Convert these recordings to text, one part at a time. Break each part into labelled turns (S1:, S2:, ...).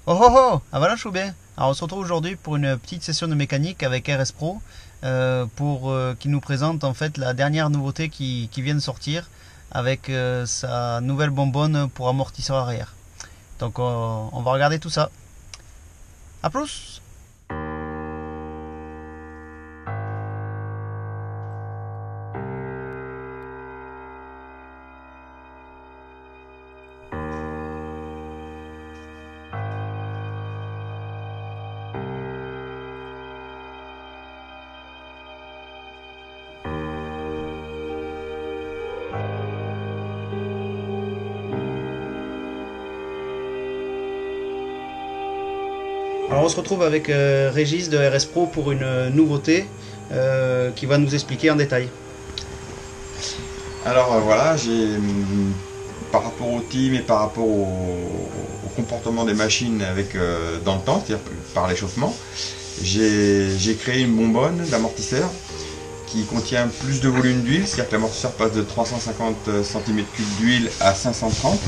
S1: Oh oh oh, avalanche ou bien? Alors on se retrouve aujourd'hui pour une petite session de mécanique avec RS Pro qui nous présente en fait la dernière nouveauté qui vient de sortir avec sa nouvelle bonbonne pour amortisseur arrière. Donc on va regarder tout ça. A plus! Alors on se retrouve avec Régis de RS Pro pour une nouveauté qui va nous expliquer en détail.
S2: Alors voilà, par rapport au team et par rapport au comportement des machines dans le temps, c'est-à-dire par l'échauffement, j'ai créé une bonbonne d'amortisseur qui contient plus de volume d'huile, c'est-à-dire que l'amortisseur passe de 350 cm3 d'huile à 530.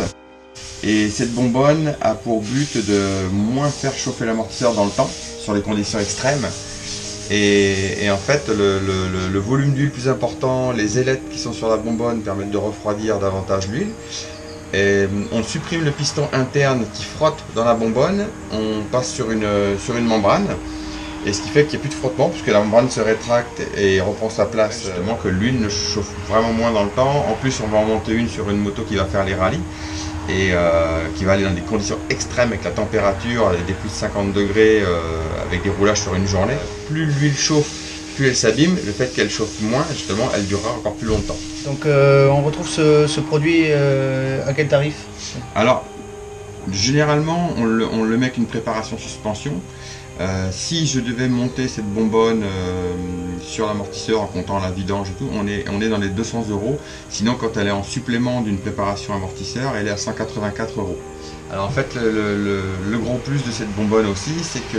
S2: Et cette bonbonne a pour but de moins faire chauffer l'amortisseur dans le temps, sur les conditions extrêmes. Et en fait, le volume d'huile plus important, les ailettes qui sont sur la bonbonne permettent de refroidir davantage l'huile. Et on supprime le piston interne qui frotte dans la bonbonne, on passe sur une membrane. Et ce qui fait qu'il n'y a plus de frottement, puisque la membrane se rétracte et reprend sa place, justement que l'huile ne chauffe vraiment moins dans le temps. En plus, on va en monter une sur une moto qui va faire les rallyes et qui va aller dans des conditions extrêmes avec la température, des plus de 50 degrés, avec des roulages sur une journée. Plus l'huile chauffe, plus elle s'abîme. Le fait qu'elle chauffe moins, justement, elle durera encore plus longtemps.
S1: Donc on retrouve ce produit à quel tarif?
S2: Alors, généralement, on le met avec une préparation suspension. Si je devais monter cette bonbonne sur l'amortisseur en comptant la vidange et tout, on est dans les 200 €. Sinon, quand elle est en supplément d'une préparation amortisseur, elle est à 184 €. Alors en fait, le gros plus de cette bonbonne aussi, c'est que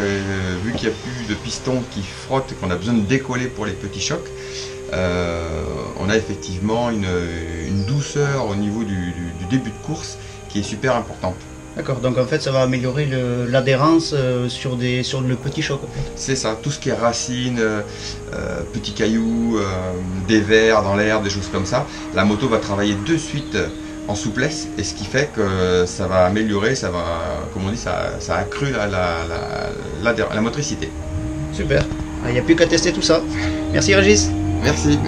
S2: vu qu'il n'y a plus de piston qui frotte et qu'on a besoin de décoller pour les petits chocs, on a effectivement une douceur au niveau du début de course qui est super importante.
S1: D'accord, donc en fait ça va améliorer l'adhérence sur le petit choc en fait.
S2: C'est ça, tout ce qui est racines, petits cailloux, des vers dans l'air, des choses comme ça, la moto va travailler de suite en souplesse, et ce qui fait que ça va améliorer, ça va, comme on dit, ça accrue la motricité.
S1: Super, il n'y a plus qu'à tester tout ça. Merci Régis.
S2: Merci.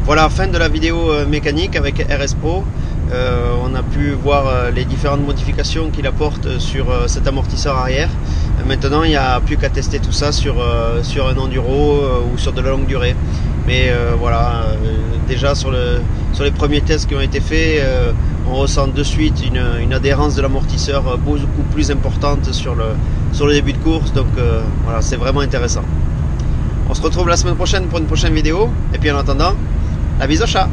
S1: Voilà, fin de la vidéo mécanique avec RS Pro. On a pu voir les différentes modifications qu'il apporte sur cet amortisseur arrière. Maintenant, il n'y a plus qu'à tester tout ça sur un enduro ou sur de la longue durée. Mais voilà, déjà sur les premiers tests qui ont été faits, on ressent de suite une adhérence de l'amortisseur beaucoup plus importante sur le début de course. Donc voilà, c'est vraiment intéressant. On se retrouve la semaine prochaine pour une prochaine vidéo. Et puis en attendant, la bise au chat!